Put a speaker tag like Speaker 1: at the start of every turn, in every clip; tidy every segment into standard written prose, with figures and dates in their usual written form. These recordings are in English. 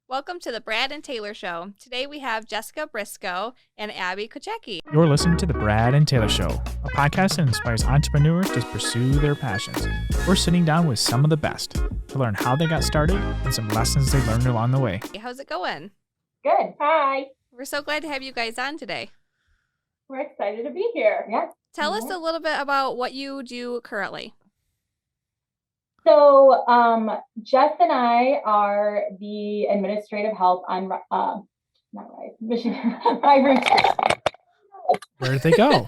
Speaker 1: Welcome to the Brad and Taylor Show. Today we have Jessica Briscoe and Abby Sochacki.
Speaker 2: You're listening to the Brad and Taylor Show, a podcast that inspires entrepreneurs to pursue their passions. We're sitting down with some of the best to learn how they got started and some lessons they learned along the way.
Speaker 1: How's it going?
Speaker 3: Good. Hi.
Speaker 1: We're so glad to have you guys on today.
Speaker 3: We're excited to be here. Yeah.
Speaker 1: Tell us a little bit about what you do currently.
Speaker 3: So, Jess and I are the administrative help on, Michigan.
Speaker 2: Where did they go?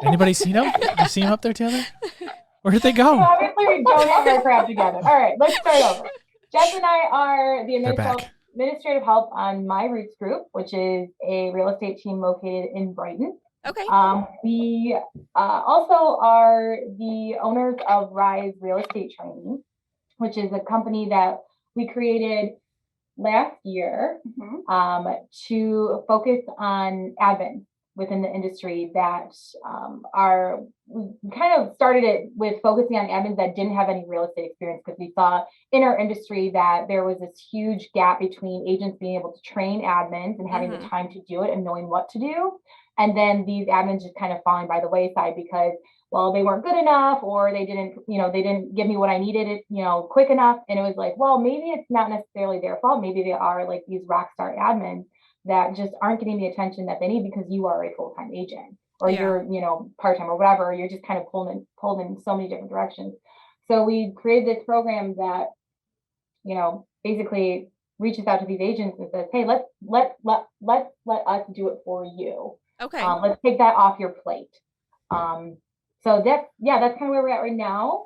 Speaker 2: Anybody seen them? You see them up there, Taylor? Where did they go?
Speaker 3: Obviously, we don't have our crap together. All right, let's start over. Jess and I are the administrative help on My Roots Group, which is a real estate team located in Brighton.
Speaker 1: Okay.
Speaker 3: We also are the owners of Rise Real Estate Training, which is a company that we created last year to focus on admins within the industry that we kind of started it with focusing on admins that didn't have any real estate experience, because we saw in our industry that there was this huge gap between agents being able to train admins and having the time to do it and knowing what to do. And then these admins just kind of falling by the wayside because, well, they weren't good enough, or they didn't give me what I needed, quick enough. And it was like, well, maybe it's not necessarily their fault. Maybe they are like these rock star admins that just aren't getting the attention that they need because you are a full-time agent, or you're, part-time or whatever. You're just kind of pulled in so many different directions. So we created this program that, basically reaches out to these agents and says, hey, let us do it for you.
Speaker 1: Okay.
Speaker 3: Let's take that off your plate. So that's kind of where we're at right now.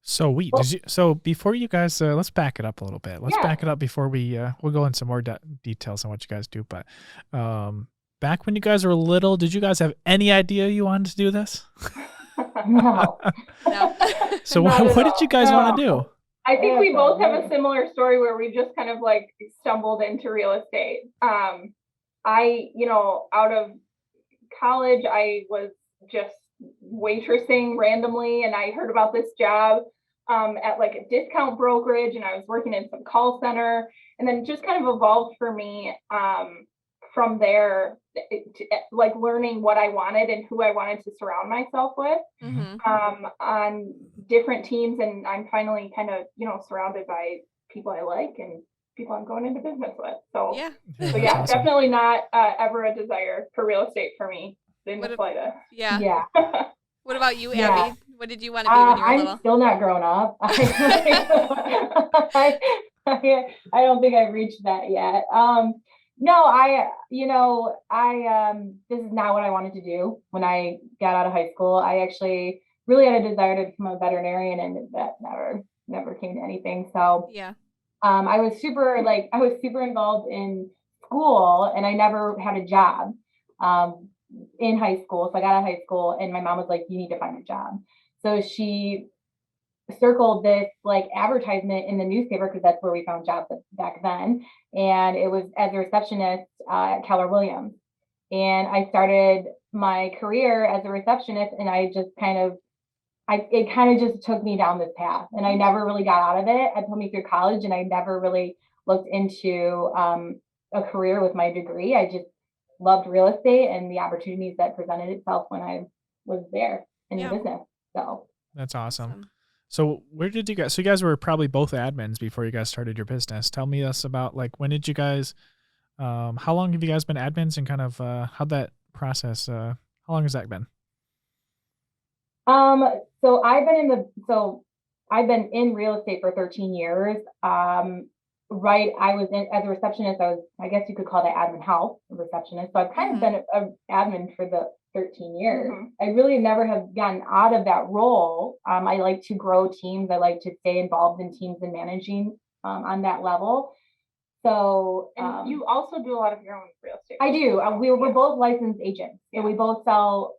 Speaker 2: So before you guys, let's back it up a little bit. Let's back it up before we'll go into some more details on what you guys do. But back when you guys were little, did you guys have any idea you wanted to do this?
Speaker 3: No.
Speaker 2: So what did you guys want to do?
Speaker 4: I think we both have a similar story where we just kind of like stumbled into real estate. Out of college, I was just waitressing randomly, and I heard about this job at like a discount brokerage, and I was working in some call center, and then just kind of evolved for me from there, like learning what I wanted and who I wanted to surround myself with on different teams. And I'm finally kind of, surrounded by people I like and people I'm going into business with. So awesome. Definitely not ever a desire for real estate for me in the slightest.
Speaker 3: Yeah.
Speaker 1: What about you, Abby? What did you want to be when you were little?
Speaker 3: I'm still not grown up. I don't think I've reached that yet. This is not what I wanted to do when I got out of high school. I actually really had a desire to become a veterinarian, and that never came to anything. So I was super involved in school, and I never had a job in high school. So I got out of high school, and my mom was like, you need to find a job. So she circled this like advertisement in the newspaper, because that's where we found jobs back then. And it was as a receptionist at Keller Williams. And I started my career as a receptionist, and it kind of just took me down this path, and I never really got out of it. It put me through college, and I never really looked into a career with my degree. I just loved real estate and the opportunities that presented itself when I was there in the business. So
Speaker 2: that's awesome. So where did you guys? So you guys were probably both admins before you guys started your business. Tell me about like, when did you guys? How long have you guys been admins, and kind of how'd that process? How long has that been?
Speaker 3: So I've been in real estate for 13 years. I was as a receptionist. I guess you could call that admin help, a receptionist. So I've kind of been an admin for the 13 years. I really never have gotten out of that role. I like to grow teams. I like to stay involved in teams and managing on that level. So
Speaker 4: you also do a lot of your own real estate.
Speaker 3: I do. We're both licensed agents, and we both sell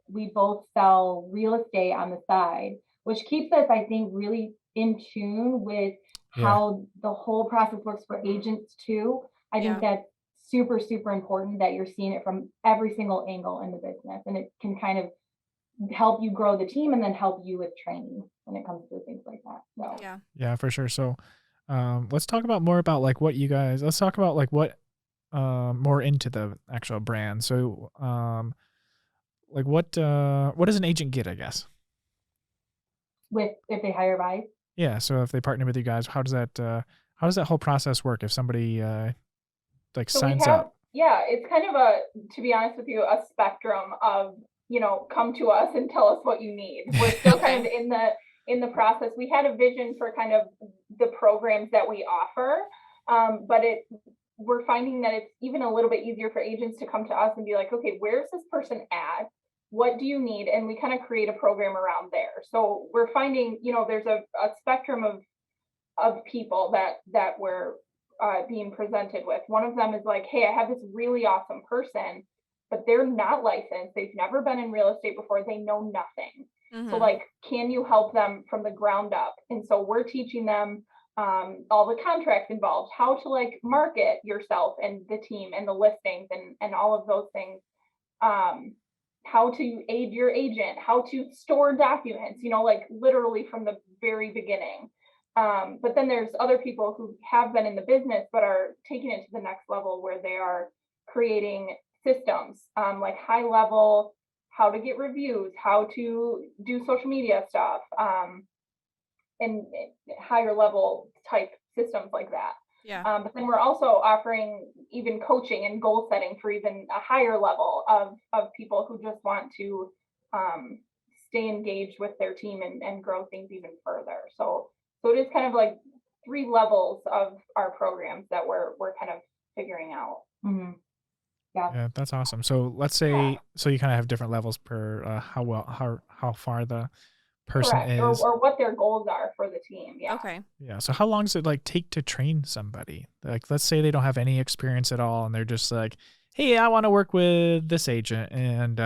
Speaker 3: real estate on the side, which keeps us, I think, really in tune with how the whole process works for agents too. I think that's super, super important, that you're seeing it from every single angle in the business, and it can kind of help you grow the team and then help you with training when it comes to things like that. So
Speaker 2: yeah, for sure. So Let's talk about more about like what you guys. Let's talk about like what more into the actual brand. So like what does an agent get? I guess.
Speaker 3: With if they hire Rise.
Speaker 2: Yeah. So if they partner with you guys, how does that whole process work? If somebody like
Speaker 4: So we
Speaker 2: signs
Speaker 4: have,
Speaker 2: up.
Speaker 4: yeah, it's kind of a, to be honest with you, a spectrum of, come to us and tell us what you need. We're still kind of in the process. We had a vision for kind of the programs that we offer, but we're finding that it's even a little bit easier for agents to come to us and be like, okay, where's this person at? What do you need? And we kind of create a program around there. So we're finding, there's a spectrum of people that we're being presented with. One of them is like, hey, I have this really awesome person, but they're not licensed. They've never been in real estate before. They know nothing. So like, can you help them from the ground up? And so we're teaching them all the contracts involved, how to like market yourself and the team and the listings and all of those things. How to aid your agent, how to store documents, like literally from the very beginning. But then there's other people who have been in the business but are taking it to the next level where they are creating systems, like high level, how to get reviews, how to do social media stuff, and higher level type systems like that.
Speaker 1: Yeah.
Speaker 4: But then we're also offering even coaching and goal setting for even a higher level of people who just want to stay engaged with their team and grow things even further. So it is kind of like 3 levels of our programs that we're kind of figuring out.
Speaker 3: Mm-hmm. Yeah.
Speaker 2: Yeah, that's awesome. So let's say so you kind of have different levels per how far the person
Speaker 4: Correct.
Speaker 2: is.
Speaker 4: Or what their goals are for the team. Yeah.
Speaker 1: Okay.
Speaker 2: Yeah. So how long does it like take to train somebody? Like let's say they don't have any experience at all and they're just like, hey, I want to work with this agent. And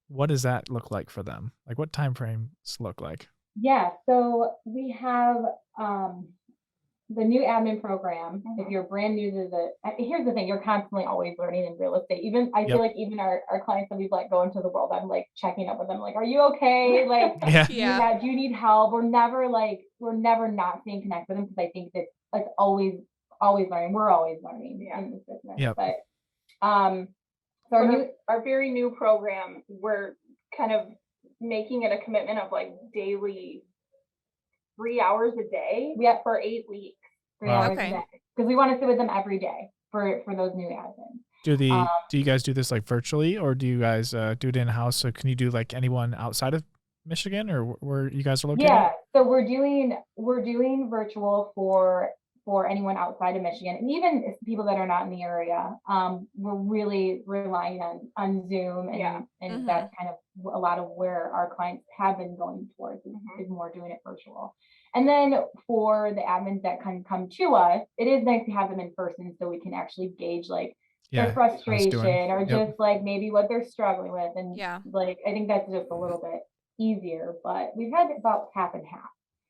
Speaker 2: what does that look like for them? Like what time frames look like?
Speaker 3: Yeah. So we have the new admin program. If you're brand new to here's the thing, you're constantly always learning in real estate. Even I feel like even our clients that we've let go into the world, I'm like checking up with them, like, are you okay? Like,
Speaker 2: Yeah.
Speaker 3: do you need help? We're never not staying connected with them because I think that it's always learning. We're always learning in this business.
Speaker 2: Yep.
Speaker 3: But so
Speaker 4: our very new program, we're kind of making it a commitment of like daily 3 hours a day for 8 weeks.
Speaker 3: 3 hours
Speaker 1: Okay.
Speaker 3: a day. Because we want to sit with them every day for those new admins.
Speaker 2: Do you guys do this like virtually or do you guys do it in house? So can you do like anyone outside of Michigan or where you guys are located?
Speaker 3: Yeah, so we're doing virtual for anyone outside of Michigan and even people that are not in the area. We're really relying on Zoom and that's kind of a lot of where our clients have been going towards is more doing it virtual. And then for the admins that can come to us, it is nice to have them in person so we can actually gauge like their frustration or just like maybe what they're struggling with. And like, I think that's just a little bit easier, but we've had about half and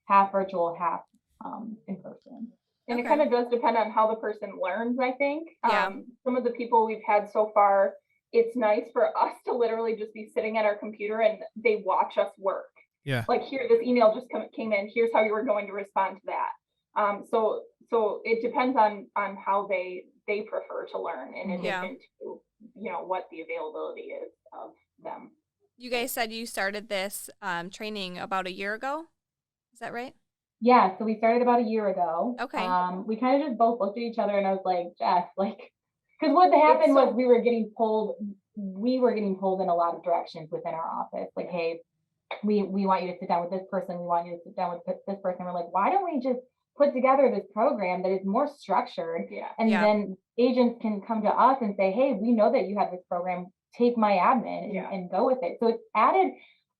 Speaker 3: half virtual, half in person.
Speaker 4: And it kind of does depend on how the person learns, I think. Some of the people we've had so far, it's nice for us to literally just be sitting at our computer and they watch us work.
Speaker 2: Yeah.
Speaker 4: Like here, this email just came in. Here's how you were going to respond to that. So it depends on how they prefer to learn in addition to, what the availability is of them.
Speaker 1: You guys said you started this training about a year ago. Is that right?
Speaker 3: Yeah, so we started about a year ago.
Speaker 1: Okay.
Speaker 3: We kind of just both looked at each other and I was like, Jess, like, because what happened was we were getting pulled in a lot of directions within our office. Like, hey, we want you to sit down with this person. We want you to sit down with this person. We're like, why don't we just put together this program that is more structured? And then agents can come to us and say, hey, we know that you have this program. Take my admin and go with it. So it's added,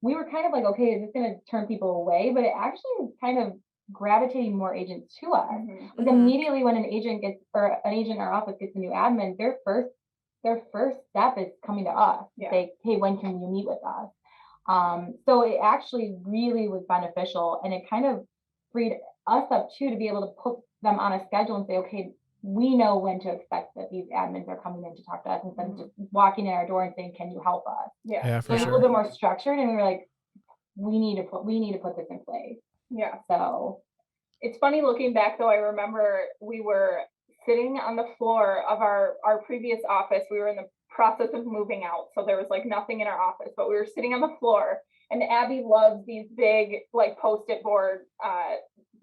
Speaker 3: we were kind of like, okay, is this going to turn people away? But it actually kind of gravitating more agents to us. Because immediately when an agent in our office gets a new admin, their first step is coming to us. Say, hey, when can you meet with us? So it actually really was beneficial and it kind of freed us up too to be able to put them on a schedule and say, okay, we know when to expect that these admins are coming in to talk to us instead of just walking in our door and saying, can you help us?
Speaker 2: Yeah,
Speaker 3: so it's a little bit more structured and we were like, we need to put this in place.
Speaker 4: Yeah.
Speaker 3: So
Speaker 4: It's funny looking back though, I remember we were sitting on the floor of our previous office. We were in the process of moving out, so there was like nothing in our office, but we were sitting on the floor, and Abby loves these big like post-it board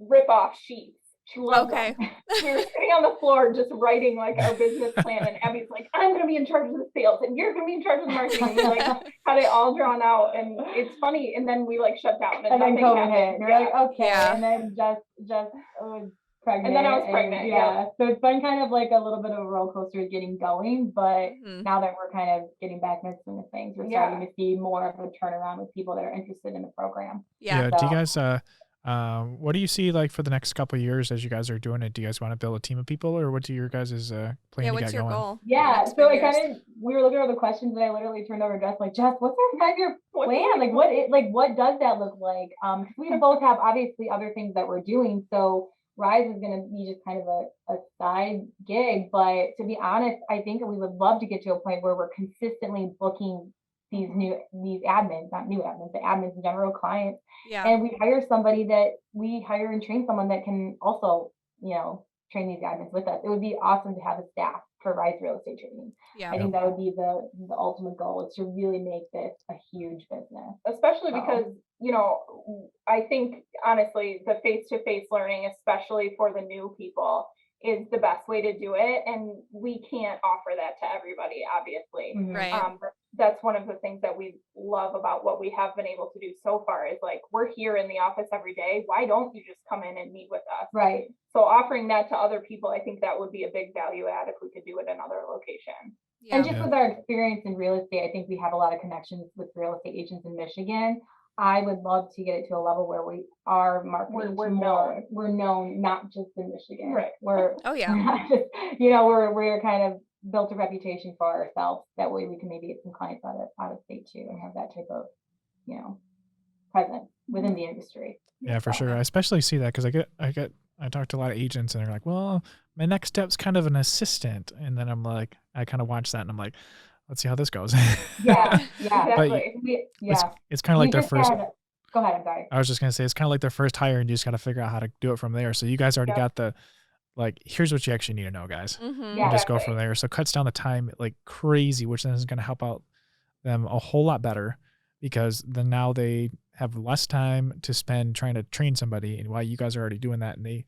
Speaker 4: rip off sheets. She loves
Speaker 1: Okay.
Speaker 4: them. We were sitting on the floor just writing like our business plan, and Abby's like, I'm gonna be in charge of the sales and you're gonna be in charge of the marketing. And we like had it all drawn out, and it's funny, and then we like shut down
Speaker 3: And then
Speaker 4: nothing
Speaker 3: COVID
Speaker 4: happened.
Speaker 3: hit. You're
Speaker 4: Yeah.
Speaker 3: like, okay.
Speaker 1: Yeah.
Speaker 3: And then just was pregnant.
Speaker 4: And then I was pregnant,
Speaker 3: Yeah. So it's been kind of like a little bit of a roller coaster getting going, but
Speaker 1: Mhm.
Speaker 3: now that we're kind of getting back into the swing of things, we're
Speaker 4: Yeah.
Speaker 3: starting to see more of a turnaround with people that are interested in the program.
Speaker 1: Yeah.
Speaker 2: Do you
Speaker 3: So-
Speaker 2: guys what do you see like for the next couple of years as you guys are doing it? Do you guys want to build a team of people, or what do your guys' plan
Speaker 1: Yeah,
Speaker 2: to
Speaker 1: what's
Speaker 2: get
Speaker 1: your
Speaker 2: going?
Speaker 1: goal? for the
Speaker 3: Yeah,
Speaker 1: next
Speaker 3: so
Speaker 1: 5
Speaker 3: I
Speaker 1: years?
Speaker 3: kind of we were looking at all the questions, and I literally turned over to Jess like, Jess, what's our 5-year
Speaker 4: What's
Speaker 3: plan?
Speaker 4: the-
Speaker 3: What does that look like? 'Cause we both have obviously other things that we're doing, so Rise is going to be just kind of a side gig. But to be honest, I think we would love to get to a point where we're consistently booking these admins, not new admins, the admins in general, clients,
Speaker 1: Yeah.
Speaker 3: and we hire and train someone that can also, train these admins with us. It would be awesome to have a staff for Rise Real Estate Training.
Speaker 1: Yeah.
Speaker 3: I think that would be the ultimate goal, is to really make this a huge business.
Speaker 4: Especially
Speaker 3: So-
Speaker 4: because, I think honestly, the face-to-face learning, especially for the new people, is the best way to do it. And we can't offer that to everybody, obviously.
Speaker 3: Mhm.
Speaker 1: Right.
Speaker 4: But that's one of the things that we love about what we have been able to do so far, is like, we're here in the office every day. Why don't you just come in and meet with us?
Speaker 3: Right.
Speaker 4: So offering that to other people, I think that would be a big value add if we could do it in other locations.
Speaker 1: Yeah.
Speaker 3: And just
Speaker 2: Yeah.
Speaker 3: with our experience in real estate, I think we have a lot of connections with real estate agents in Michigan. I would love to get it to a level where we are marketing
Speaker 4: We're
Speaker 3: to more.
Speaker 4: known.
Speaker 3: We're known not just in Michigan.
Speaker 4: Right.
Speaker 3: We're
Speaker 1: Oh yeah.
Speaker 3: not just, we're kind of built a reputation for ourselves. That way we can maybe get some clients out of state too, and have that type of, presence within the industry.
Speaker 2: Yeah, for sure. I especially see that because I talk to a lot of agents and they're like, well, my next step's kind of an assistant. And then I'm like, I kind of watch that and I'm like, let's see how this goes.
Speaker 3: Yeah, yeah.
Speaker 4: Exactly.
Speaker 2: It's kind of like their first,
Speaker 3: Go ahead, I'm sorry.
Speaker 2: I was just going to say, it's kind of like their first hire and you just got to figure out how to do it from there. So you guys already
Speaker 4: Yep.
Speaker 2: got here's what you actually need to know, guys.
Speaker 1: Mm-hmm.
Speaker 3: Yeah.
Speaker 2: And just go
Speaker 4: Exactly.
Speaker 2: from there. So it cuts down the time like crazy, which then is going to help out them a whole lot better, because then now they have less time to spend trying to train somebody, and while you guys are already doing that, and they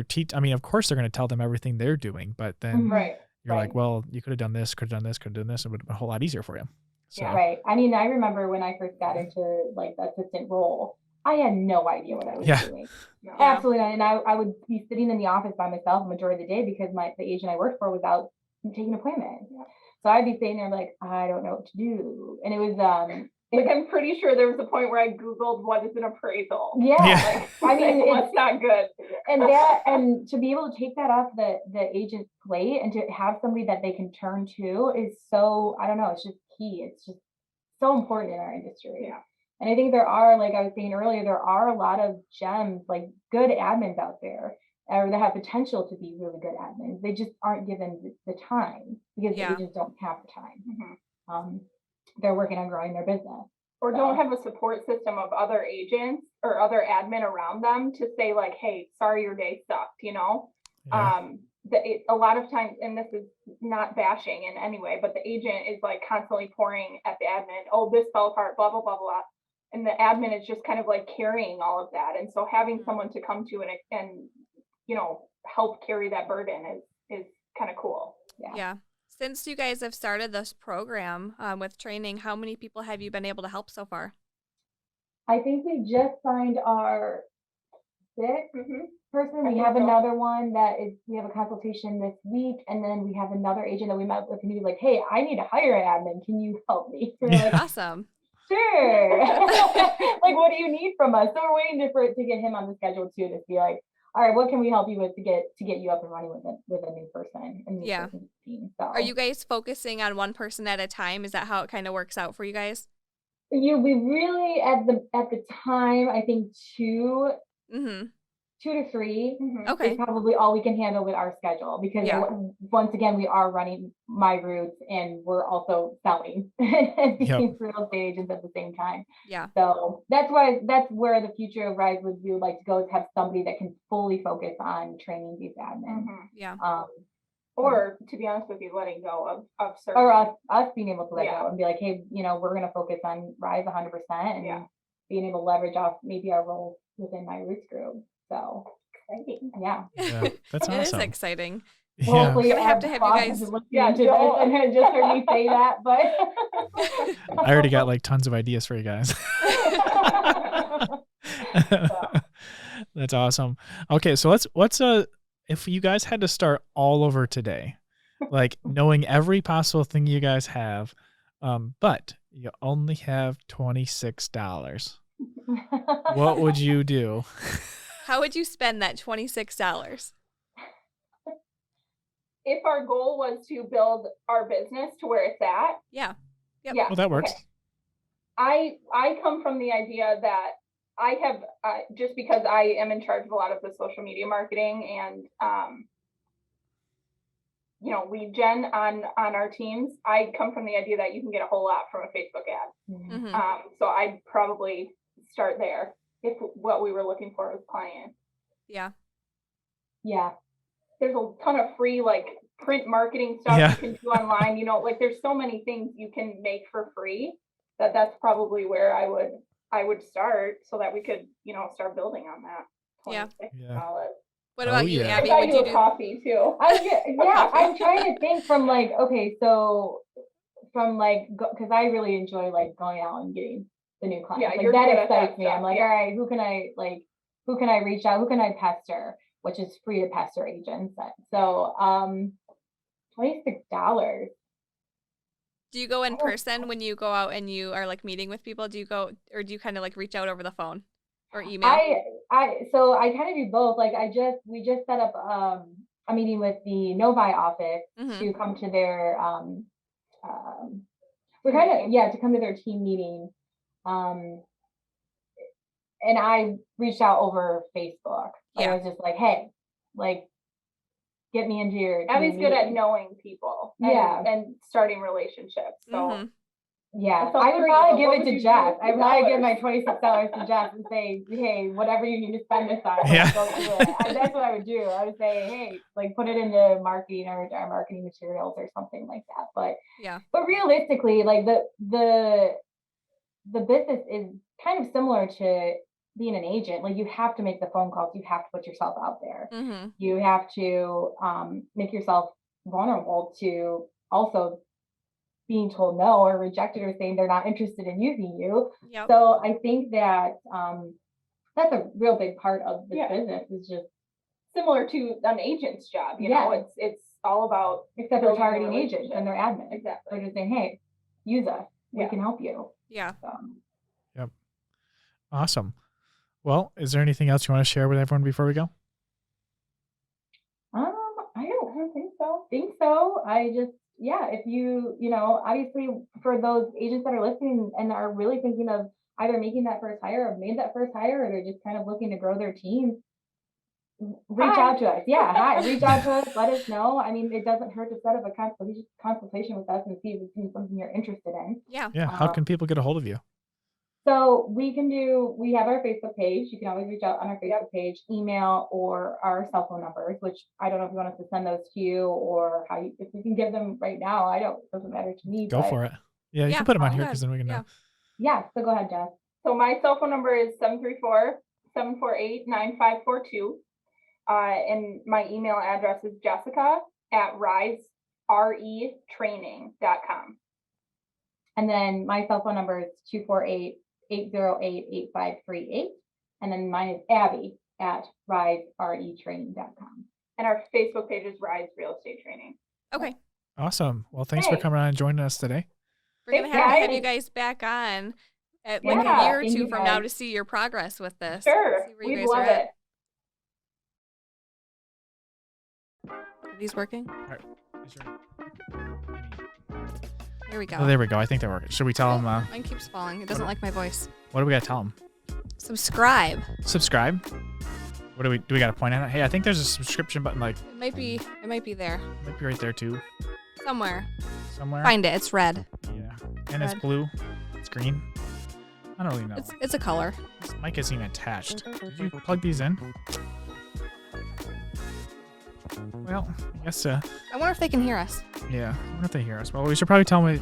Speaker 2: teach. I mean, of course they're going to tell them everything they're doing, but then
Speaker 3: Mhm.
Speaker 4: Right.
Speaker 2: you're
Speaker 3: Right.
Speaker 2: like, well, you could have done this, could have done this, could have done this. It would have been a whole lot easier for you. So
Speaker 4: Yeah.
Speaker 3: Right. I mean, I remember when I first got into like the assistant role, I had no idea what I was
Speaker 2: Yeah.
Speaker 3: doing.
Speaker 4: No.
Speaker 3: Absolutely not. And I would be sitting in the office by myself the majority of the day because the agent I worked for was out taking appointments.
Speaker 4: Yeah.
Speaker 3: So I'd be sitting there like, I don't know what to do. And it was
Speaker 4: Like, I'm pretty sure there was a point where I Googled what is an appraisal.
Speaker 3: yeah.
Speaker 2: Yeah.
Speaker 3: I mean,
Speaker 4: That's not good.
Speaker 3: and to be able to take that off the agent's plate and to have somebody that they can turn to is so, I don't know, it's just key. It's just so important in our industry.
Speaker 4: Yeah.
Speaker 3: And I think there are, like I was saying earlier, there are a lot of gems, like good admins out there, or that have potential to be really good admins. They just aren't given the time because
Speaker 1: Yeah.
Speaker 3: the agents don't have the time.
Speaker 4: Mhm.
Speaker 3: They're working on growing their business.
Speaker 4: Or don't have a support system of other agents or other admin around them to say like, hey, sorry, your day sucked,
Speaker 2: yeah.
Speaker 4: A lot of times, and this is not bashing in any way, but the agent is like constantly pouring at the admin, oh, this fell apart, blah, blah, blah, blah. And the admin is just kind of like carrying all of that. And so having someone to come to and help carry that burden is kind of cool.
Speaker 1: Yeah. Since you guys have started this program with training, how many people have you been able to help so far?
Speaker 3: I think we just signed our 6th person.
Speaker 4: I
Speaker 3: We
Speaker 4: think
Speaker 3: have
Speaker 4: so.
Speaker 3: another one we have a consultation this week, and then we have another agent that we met with, and he was like, hey, I need to hire an admin. Can you help me? We're like,
Speaker 1: Awesome.
Speaker 3: sure. Like, what do you need from us? So we're waiting to get him on the schedule too, to be like, all right, what can we help you with to get you up and running with a new person and new
Speaker 1: Yeah.
Speaker 3: person's team? So
Speaker 1: Are you guys focusing on one person at a time? Is that how it kind of works out for you guys?
Speaker 3: we really at the time, I think 2.
Speaker 1: Mm-hmm.
Speaker 3: 2 to 3
Speaker 1: Okay.
Speaker 3: is probably all we can handle with our schedule because
Speaker 1: Yeah.
Speaker 3: once again, we are running My Roots and we're also selling and being real estate agents at the same time.
Speaker 1: Yeah.
Speaker 3: So that's where the future of Rise would like to go, is have somebody that can fully focus on training these admins.
Speaker 1: Yeah.
Speaker 4: Or to be honest with you, letting go of certain.
Speaker 3: Or us being able to let go and be like, hey, we're going to focus on Rise 100% and being able to leverage off maybe our role within My Roots group. So exciting. Yeah.
Speaker 2: That's awesome.
Speaker 1: It is exciting.
Speaker 2: Yeah.
Speaker 3: Hopefully,
Speaker 1: I'm gonna have to have you guys.
Speaker 3: into this and just heard me say that, but
Speaker 2: I already got like tons of ideas for you guys. That's awesome. Okay, so let's if you guys had to start all over today, like knowing every possible thing you guys have, but you only have $26, what would you do?
Speaker 1: How would you spend that $26?
Speaker 4: If our goal was to build our business to where it's at.
Speaker 1: Yeah.
Speaker 4: Yeah.
Speaker 2: Well, that works.
Speaker 4: Okay. I come from the idea that I have, just because I am in charge of a lot of the social media marketing and, lead gen on our teams, I come from the idea that you can get a whole lot from a Facebook ad. So I'd probably start there if what we were looking for was clients.
Speaker 1: Yeah.
Speaker 3: Yeah.
Speaker 4: There's a ton of free like print marketing stuff you can do online. Like there's so many things you can make for free that's probably where I would start so that we could, start building on that. $26.
Speaker 1: What about you, Abby?
Speaker 4: I
Speaker 1: Would you
Speaker 4: do
Speaker 1: do
Speaker 4: coffee too?
Speaker 3: I'm trying to think from like, okay, so from like, because I really enjoy like going out and getting the new clients.
Speaker 4: Yeah,
Speaker 3: like that
Speaker 4: good at
Speaker 3: excites
Speaker 4: that
Speaker 3: me.
Speaker 4: stuff,
Speaker 3: I'm like, all right, who can I reach out? Who can I pester? Which is free to pester agents. So, $26.
Speaker 1: Do you go in person when you go out and you are like meeting with people? Do you go, or do you kind of like reach out over the phone or email?
Speaker 3: So I kind of do both. Like we just set up a meeting with the Novi office to come to their to come to their team meeting. And I reached out over Facebook. Like, I was just like, hey, like, get me into your team
Speaker 4: Abby's
Speaker 3: meeting.
Speaker 4: good at knowing people and starting relationships. So
Speaker 3: yeah, I would probably give it to Jeff. I'd probably give my $26 to Jeff and say, hey, whatever you need to spend this on, go do it. That's what I would do. I would say, hey, like put it into marketing or our marketing materials or something like that. But realistically, like the business is kind of similar to being an agent. Like you have to make the phone calls, you have to put yourself out there. You have to make yourself vulnerable to also being told no or rejected or saying they're not interested in using you. So I think that that's a real big part of the business, is just
Speaker 4: similar to an agent's job. You know, it's all about,
Speaker 3: except for targeting agents and their admins.
Speaker 4: Exactly.
Speaker 3: They're just saying, hey, use us. We can help you.
Speaker 1: Yeah.
Speaker 2: Yep. Awesome. Well, is there anything else you want to share with everyone before we go?
Speaker 3: I don't think so. I just, if you obviously for those agents that are listening and are really thinking of either making that first hire or made that first hire, or they're just kind of looking to grow their team, reach out to us. Reach out to us. Let us know. I mean, it doesn't hurt to set up a consultation with us and see if it's something you're interested in.
Speaker 1: Yeah.
Speaker 2: How can people get a hold of you?
Speaker 3: So we have our Facebook page. You can always reach out on our Facebook page, email, or our cell phone numbers, which I don't know if you want us to send those to you or if you can give them right now. It doesn't matter to me.
Speaker 2: Go for it. Yeah, you can put them on here because then we can know.
Speaker 3: Yeah, so go ahead, Jess.
Speaker 4: So my cell phone number is 734-748-9542. And my email address is jessica@riseretraining.com.
Speaker 3: And then my cell phone number is 248-808-8538. And then mine is Abby@riseretraining.com.
Speaker 4: And our Facebook page is Rise Real Estate Training.
Speaker 1: Okay.
Speaker 2: Awesome. Well, thanks for coming on and joining us today.
Speaker 1: We're going to have you guys back on at like a year or two from now to see your progress with this.
Speaker 4: Sure. We'd love it.
Speaker 1: Are these working?
Speaker 2: All right.
Speaker 1: Here we go.
Speaker 2: Oh, there we go. I think they're working. Should we tell them?
Speaker 1: Mine keeps falling. It doesn't like my voice.
Speaker 2: What do we got to tell them?
Speaker 1: Subscribe.
Speaker 2: Subscribe. What do we got to point at it? Hey, I think there's a subscription button like
Speaker 1: It might be there
Speaker 2: might be right there too.
Speaker 1: somewhere.
Speaker 2: Somewhere.
Speaker 1: Find it. It's red.
Speaker 2: Yeah. And it's
Speaker 1: Red.
Speaker 2: blue. It's green. I don't really know.
Speaker 1: It's a color.
Speaker 2: This mic isn't even attached. Did you plug these in? Well, I guess
Speaker 1: I wonder if they can hear us.
Speaker 2: yeah. I wonder if they hear us. Well, we should probably tell them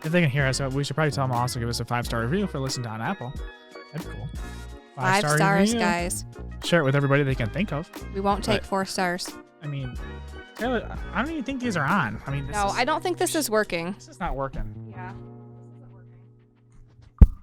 Speaker 2: if they can hear us. We should probably tell them also give us a 5-star review for listening to on Apple. That'd be cool.
Speaker 1: 5
Speaker 2: 5-star
Speaker 1: stars,
Speaker 2: review.
Speaker 1: guys.
Speaker 2: Share it with everybody they can think of.
Speaker 1: We won't take
Speaker 2: But-
Speaker 1: 4 stars.
Speaker 2: I mean, Taylor, I don't even think these are on. I mean,
Speaker 1: No, I don't think this is working.
Speaker 2: This is not working.
Speaker 1: Yeah.